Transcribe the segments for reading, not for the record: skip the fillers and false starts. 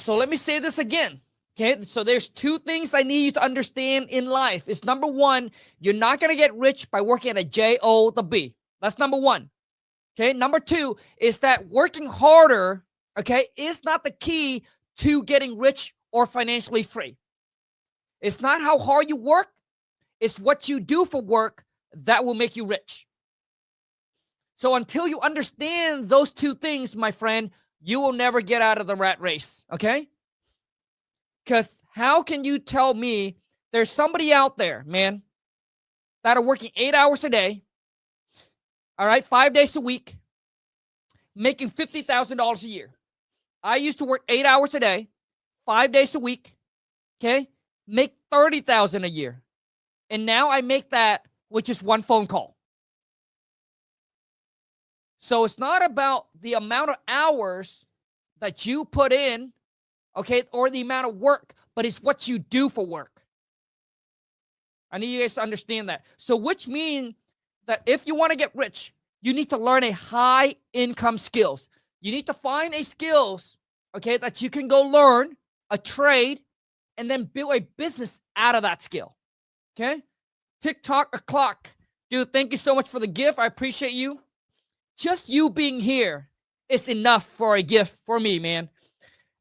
So let me say this again. Okay, so there's two things I need you to understand in life. It's number one, you're not going to get rich by working at a job. That's number one. Okay, number two is that working harder, okay, is not the key to getting rich or financially free. It's not how hard you work, it's what you do for work that will make you rich. So until you understand those two things, my friend, you will never get out of the rat race, okay? Because how can you tell me there's somebody out there, man, that are working 8 hours a day, all right, 5 days a week, making $50,000 a year. I used to work 8 hours a day, 5 days a week, okay, make $30,000 a year. And now I make that with just one phone call. So it's not about the amount of hours that you put in, okay, or the amount of work, but it's what you do for work. I need you guys to understand that. So which means that if you want to get rich, you need to learn a high income skills. You need to find a skills, okay, that you can go learn, a trade, and then build a business out of that skill, okay? TikTok o'clock. Dude, thank you so much for the gift. I appreciate you. Just you being here is enough for a gift for me, man.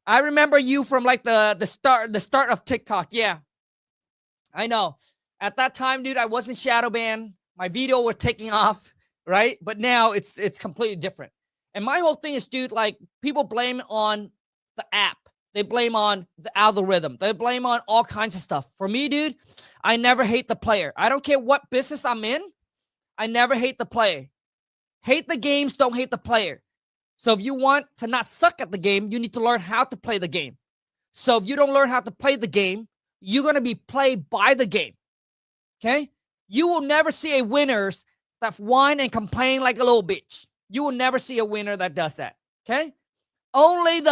I remember you from like the start of TikTok. Yeah, I know. At that time, dude, I wasn't shadow banned. My video was taking off, right? But now it's completely different. And my whole thing is, dude, like people blame on the app. They blame on the algorithm. They blame on all kinds of stuff. For me, dude, I never hate the player. I don't care what business I'm in. I never hate the player. Hate the games, don't hate the player. So if you want to not suck at the game, you need to learn how to play the game. So if you don't learn how to play the game, you're going to be played by the game. Okay? You will never see a winners that whine and complain like a little bitch. You will never see a winner that does that. Okay? Only the,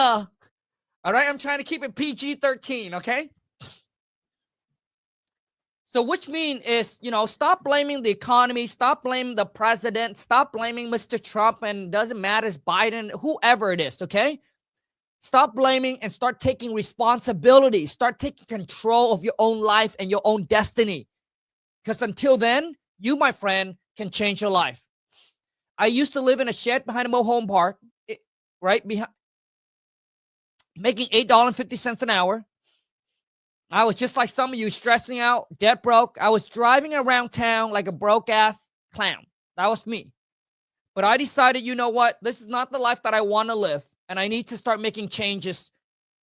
all right, I'm trying to keep it PG-13, okay? So which mean is, stop blaming the economy, stop blaming the president, stop blaming Mr. Trump, and doesn't matter, it's Biden, whoever it is, okay? Stop blaming and start taking responsibility. Start taking control of your own life and your own destiny. Because until then, you, my friend, can change your life. I used to live in a shed behind a mobile home park, right? Making $8.50 an hour. I was just like some of you, stressing out, dead broke. I was driving around town like a broke-ass clown. That was me. But I decided, you know what? This is not the life that I want to live, and I need to start making changes,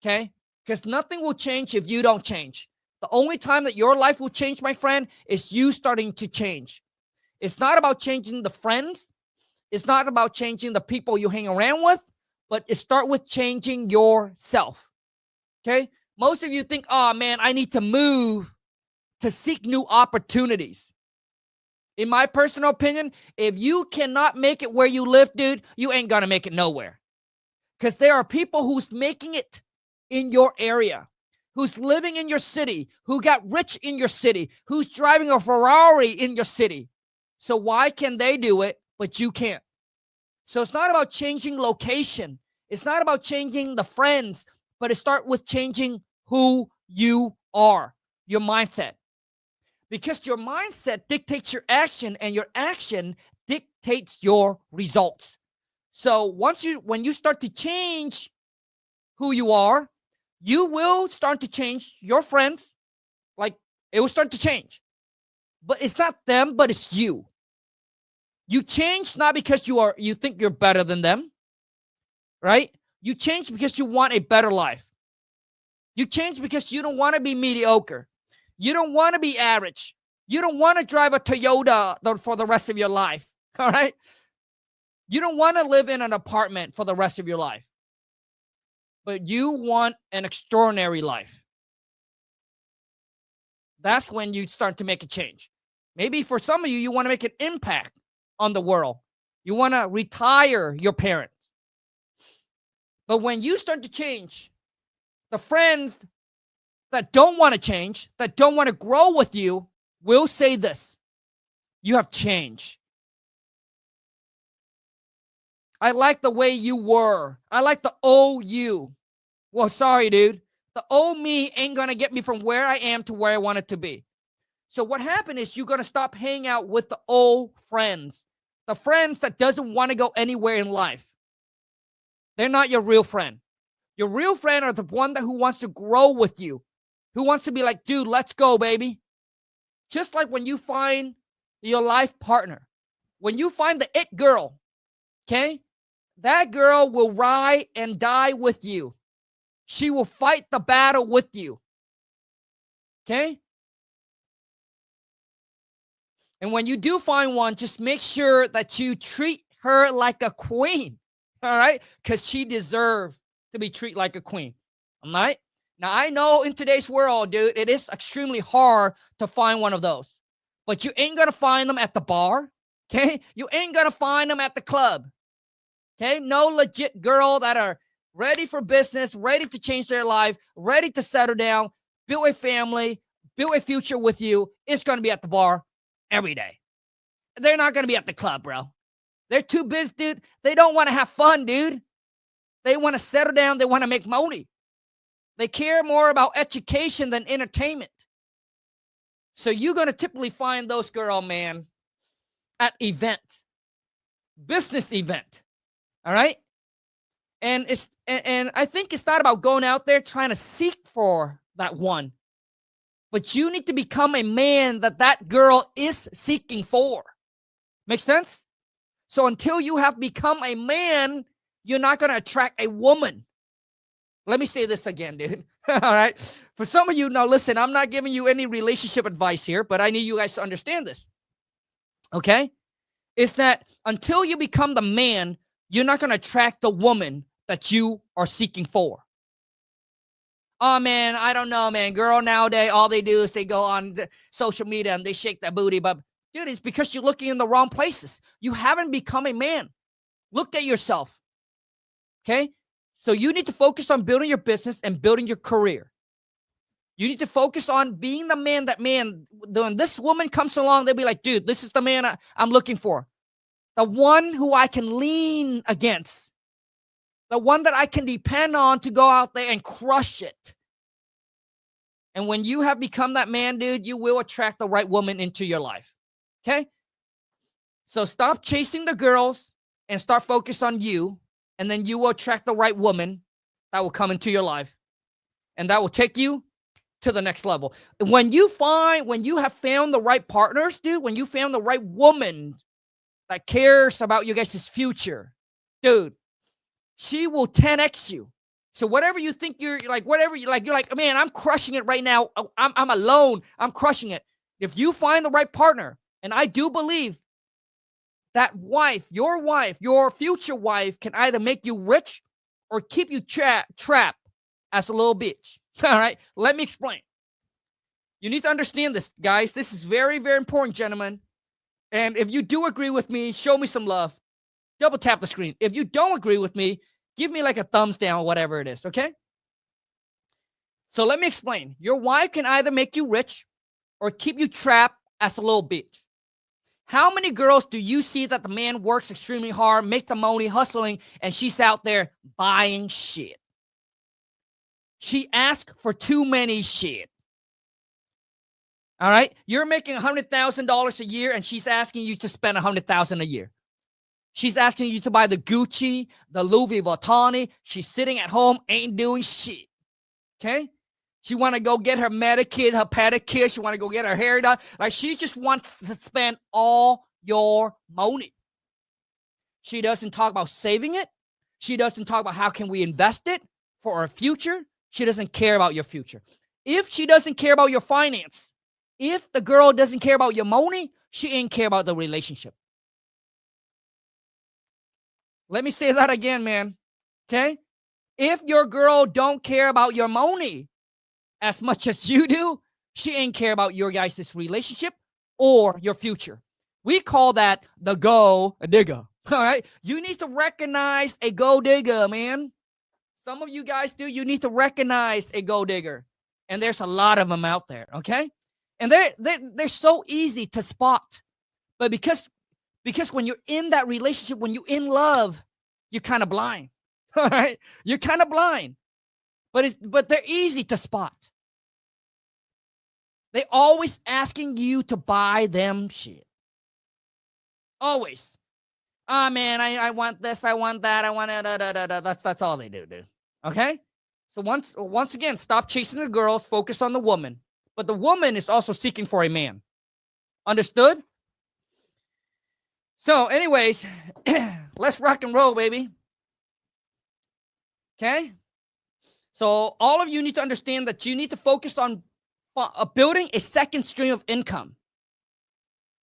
okay? Because nothing will change if you don't change. The only time that your life will change, my friend, is you starting to change. It's not about changing the friends. It's not about changing the people you hang around with, but it starts with changing yourself, okay? Most of you think, oh, man, I need to move to seek new opportunities. In my personal opinion, if you cannot make it where you live, dude, you ain't going to make it nowhere. Because there are people who's making it in your area, who's living in your city, who got rich in your city, who's driving a Ferrari in your city. So why can they do it, but you can't? So it's not about changing location. It's not about changing the friends. But it starts with changing who you are, your mindset. Because your mindset dictates your action, and your action dictates your results. So when you start to change who you are, you will start to change your friends. Like, it will start to change. But it's not them, but it's you. You change not because you think you're better than them, right? You change because you want a better life. You change because you don't want to be mediocre. You don't want to be average. You don't want to drive a Toyota for the rest of your life, all right? You don't want to live in an apartment for the rest of your life. But you want an extraordinary life. That's when you start to make a change. Maybe for some of you, you want to make an impact on the world. You want to retire your parents. But when you start to change, the friends that don't want to change, that don't want to grow with you, will say this: you have changed. I like the way you were. I like the old you. Well, sorry, dude. The old me ain't going to get me from where I am to where I want it to be. So what happened is you're going to stop hanging out with the old friends, the friends that doesn't want to go anywhere in life. They're not your real friend. Your real friend are the one who wants to grow with you, who wants to be like, dude, let's go, baby. Just like when you find your life partner, when you find the it girl, okay, that girl will ride and die with you. She will fight the battle with you, okay? And when you do find one, just make sure that you treat her like a queen, all right? Because she deserves to be treated like a queen, all right? Now, I know in today's world, dude, it is extremely hard to find one of those. But you ain't going to find them at the bar, okay? You ain't going to find them at the club, okay? No legit girl that are ready for business, ready to change their life, ready to settle down, build a family, build a future with you. It's going to be at the bar every day. They're not going to be at the club, bro. They're too busy, dude. They don't want to have fun, dude. They want to settle down. They want to make money. They care more about education than entertainment. So you're going to typically find those girl, man, at event, business event. All right? And I think it's not about going out there trying to seek for that one. But you need to become a man that girl is seeking for. Make sense? So until you have become a man, you're not going to attract a woman. Let me say this again, dude. All right? For some of you, now listen, I'm not giving you any relationship advice here, but I need you guys to understand this. Okay? It's that until you become the man, you're not going to attract the woman that you are seeking for. Oh, man, I don't know, man. Girl nowadays, all they do is they go on social media and they shake their booty. But, dude, it's because you're looking in the wrong places. You haven't become a man. Look at yourself. Okay? So you need to focus on building your business and building your career. You need to focus on being the man when this woman comes along, they'll be like, dude, this is the man I'm looking for. The one who I can lean against. The one that I can depend on to go out there and crush it. And when you have become that man, dude, you will attract the right woman into your life. Okay? So stop chasing the girls and start focus on you. And then you will attract the right woman that will come into your life. And that will take you to the next level. When you have found the right partners, dude, when you found the right woman that cares about you guys' future, dude, she will 10x you. So whatever you think you're like, man, I'm crushing it right now. I'm alone. I'm crushing it. If you find the right partner, and I do believe that your future wife can either make you rich or keep you trapped as a little bitch. All right, let me explain. You need to understand this, guys. This is very, very important, gentlemen. And if you do agree with me, show me some love. Double tap the screen. If you don't agree with me, give me like a thumbs down or whatever it is, okay? So let me explain. Your wife can either make you rich or keep you trapped as a little bitch. How many girls do you see that the man works extremely hard, make the money, hustling, and she's out there buying shit? She asks for too many shit. All right? You're making $100,000 a year, and she's asking you to spend $100,000 a year. She's asking you to buy the Gucci, the Louis Vuitton. She's sitting at home, ain't doing shit. Okay? She want to go get her manicure, her pedicure. She want to go get her hair done. Like, she just wants to spend all your money. She doesn't talk about saving it. She doesn't talk about how can we invest it for our future. She doesn't care about your future. If she doesn't care about your finance, if the girl doesn't care about your money, she ain't care about the relationship. Let me say that again, man. Okay? If your girl don't care about your money as much as you do, she ain't care about your guys' relationship or your future. We call that the gold digger. All right? You need to recognize a gold digger, man. Some of you guys do. You need to recognize a gold digger. And there's a lot of them out there, okay? And they're so easy to spot. But because when you're in that relationship, when you're in love, you're kind of blind. All right? You're kind of blind. but they're easy to spot. They always asking you to buy them shit. Always. Oh man, I want this, I want that, I want That's all they do, dude. Okay? So once again, stop chasing the girls, focus on the woman. But the woman is also seeking for a man. Understood? So, anyways, let's rock and roll, baby. Okay? So, all of you need to understand that you need to focus on building a second stream of income.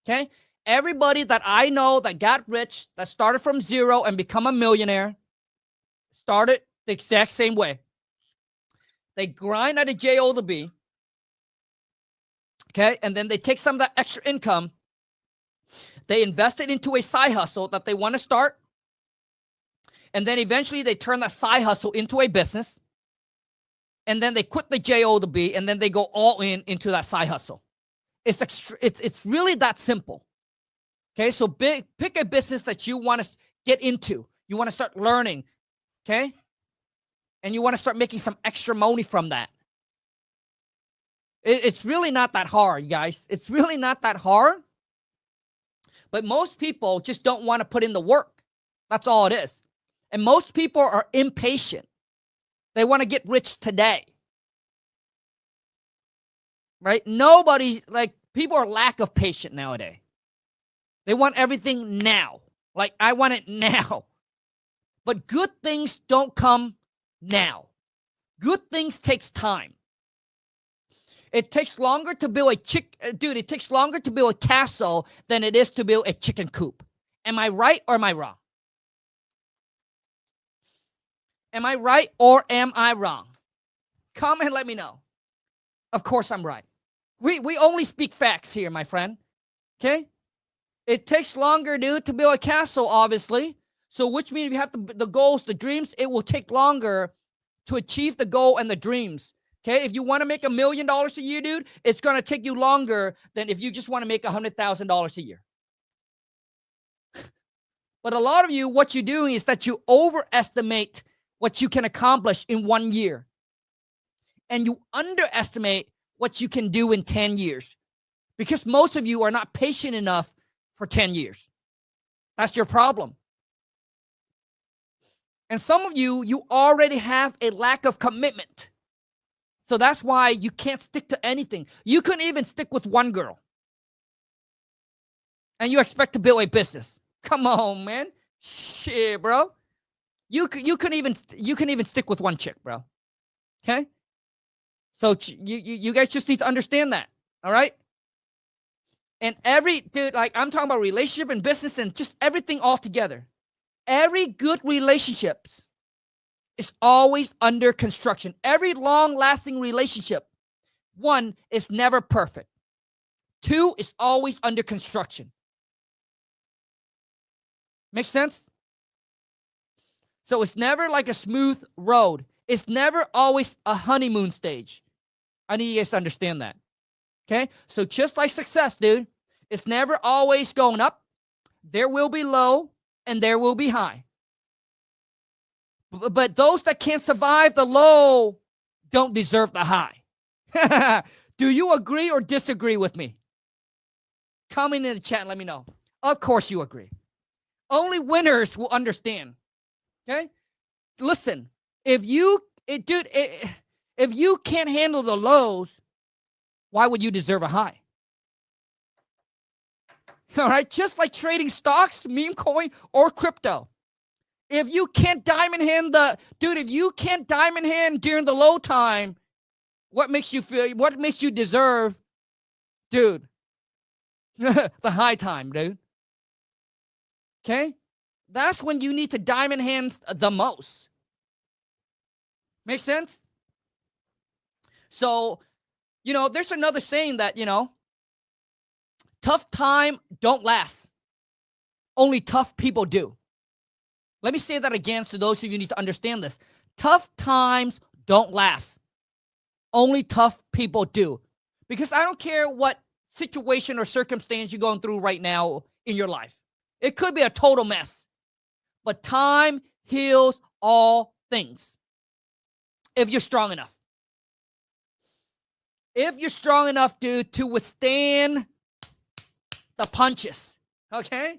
Okay? Everybody that I know that got rich, that started from zero and become a millionaire, started the exact same way. They grind at a J-O to B. Okay? And then they take some of that extra income. They invest it into a side hustle that they want to start. And then eventually they turn that side hustle into a business. And then they quit the J-O to B, and then they go all into that side hustle. It's really that simple. Okay, so pick a business that you want to get into. You want to start learning, okay? And you want to start making some extra money from that. It's really not that hard, you guys. It's really not that hard. But most people just don't want to put in the work. That's all it is. And most people are impatient. They want to get rich today. Right? People are lack of patience nowadays. They want everything now. Like, I want it now. But good things don't come now. Good things takes time. It takes longer to build it takes longer to build a castle than it is to build a chicken coop. Am I right or am I wrong? Am I right or am I wrong? Comment, let me know. Of course I'm right. We only speak facts here, my friend. Okay? It takes longer, dude, to build a castle, obviously. So which means if you have the goals, the dreams, it will take longer to achieve the goal and the dreams. Okay? If you want to make $1 million a year, dude, it's going to take you longer than if you just want to make $100,000 a year. But a lot of you, what you're doing is that you overestimate what you can accomplish in 1 year. And you underestimate what you can do in 10 years. Because most of you are not patient enough for 10 years. That's your problem. And some of you already have a lack of commitment. So that's why you can't stick to anything. You couldn't even stick with one girl. And you expect to build a business. Come on, man. Shit, bro. You couldn't even stick with one chick, bro. Okay? So you guys just need to understand that. All right? And I'm talking about relationship and business and just everything all together. Every good relationship is always under construction. Every long-lasting relationship, 1, is never perfect. 2, is always under construction. Make sense? So it's never like a smooth road. It's never always a honeymoon stage. I need you guys to understand that. Okay? So just like success, dude, it's never always going up. There will be low and there will be high. But those that can't survive the low don't deserve the high. Do you agree or disagree with me? Comment in the chat and let me know. Of course you agree. Only winners will understand. Okay? Listen, if you can't handle the lows, why would you deserve a high? All right? Just like trading stocks, meme coin, or crypto. If you can't diamond hand during the low time, what makes you deserve, dude, the high time, dude? Okay? That's when you need to diamond hand the most. Make sense? So, there's another saying that, tough time don't last. Only tough people do. Let me say that again so those of you who need to understand this. Tough times don't last. Only tough people do. Because I don't care what situation or circumstance you're going through right now in your life. It could be a total mess. But time heals all things. if you're strong enough. If you're strong enough, dude, to withstand the punches, okay?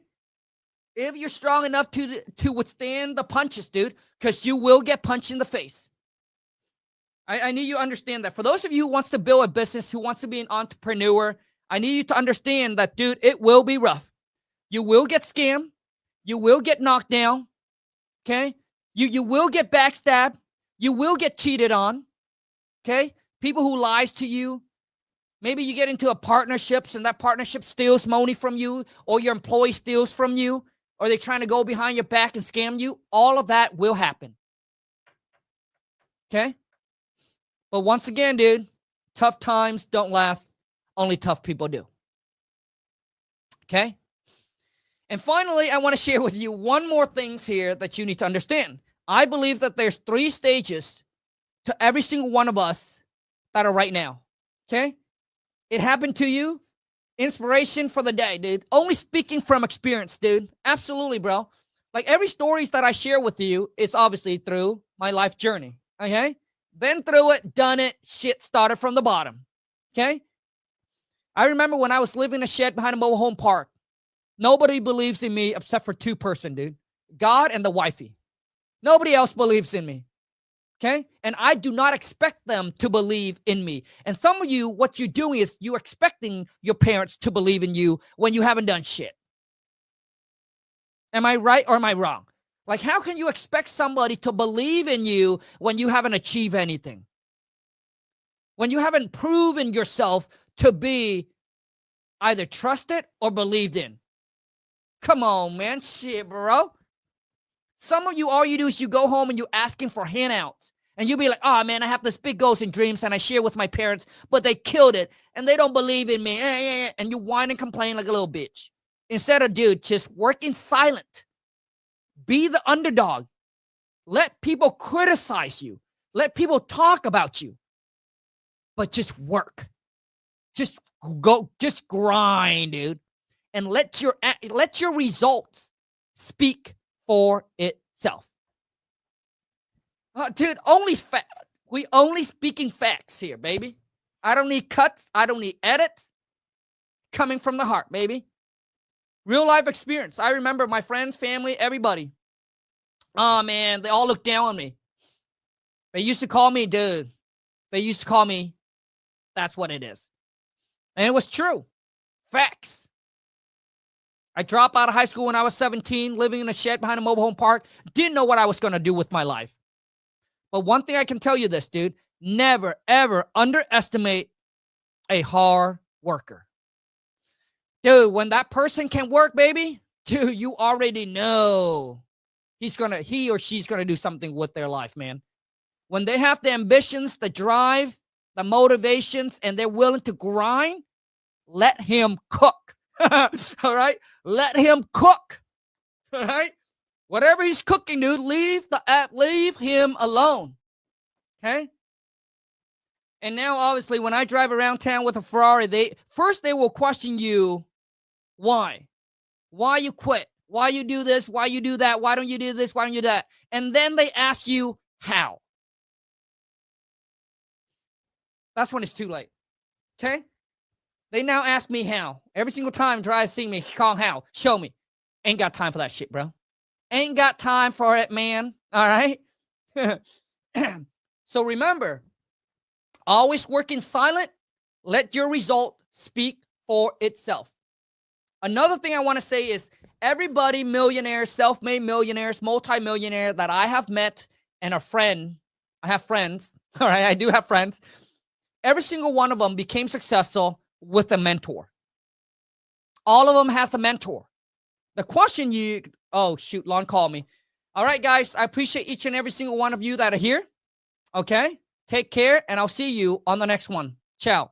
If you're strong enough to withstand the punches, dude, because you will get punched in the face. I need you to understand that. For those of you who wants to build a business, who wants to be an entrepreneur, I need you to understand that, dude, it will be rough. You will get scammed. You will get knocked down, okay? You will get backstabbed. You will get cheated on, okay? People who lies to you. Maybe you get into a partnerships and that partnership steals money from you, or your employee steals from you, or they're trying to go behind your back and scam you. All of that will happen, okay? But once again, dude, tough times don't last. Only tough people do. Okay? And finally, I want to share with you one more things here that you need to understand. I believe that there's 3 stages to every single one of us that are right now. Okay? It happened to you. Inspiration for the day, dude. Only speaking from experience, dude. Absolutely, bro. Like every stories that I share with you, it's obviously through my life journey. Okay? Been through it, done it, shit started from the bottom. Okay? I remember when I was living in a shed behind a mobile home park. Nobody believes in me except for 2 person, dude. God and the wifey. Nobody else believes in me. Okay? And I do not expect them to believe in me. And some of you, what you're doing is you're expecting your parents to believe in you when you haven't done shit. Am I right or am I wrong? Like, how can you expect somebody to believe in you when you haven't achieved anything? When you haven't proven yourself to be either trusted or believed in? Come on, man. Shit, bro. Some of you, all you do is you go home and you're asking for handouts. And you'll be like, oh, man, I have this big goals and dreams and I share with my parents, but they killed it and they don't believe in me. And you whine and complain like a little bitch. Instead of, dude, just work in silent. Be the underdog. Let people criticize you. Let people talk about you. But just work. Just go, just grind, dude. And let your results speak for itself. Dude, we only speaking facts here, baby. I don't need cuts. I don't need edits. Coming from the heart, baby. Real life experience. I remember my friends, family, everybody. Oh, man, they all looked down on me. They used to call me, dude. They used to call me, that's what it is. And it was true. Facts. I dropped out of high school when I was 17, living in a shed behind a mobile home park. Didn't know what I was going to do with my life. But one thing I can tell you this, dude. Never, ever underestimate a hard worker. Dude, when that person can work, baby, dude, you already know he or she's going to do something with their life, man. When they have the ambitions, the drive, the motivations, and they're willing to grind, let him cook. All right? Let him cook. All right? Whatever he's cooking, dude, leave him alone. Okay? And now, obviously, when I drive around town with a Ferrari, they will question you, why? Why you quit? Why you do this? Why you do that? Why don't you do this? Why don't you do that? And then they ask you, how? That's when it's too late. Okay? They now ask me how. Every single time try to see me, Khang, how? Show me. Ain't got time for that shit, bro. Ain't got time for it, man. All right? So remember, always work in silent. Let your result speak for itself. Another thing I want to say is everybody, millionaires, self-made millionaires, multi-millionaire that I have met and a friend, I have friends, all right? I do have friends. Every single one of them became successful with a mentor. All of them has a mentor. The question oh, shoot, Lon called me. All right, guys, I appreciate each and every single one of you that are here. Okay? Take care, and I'll see you on the next one. Ciao.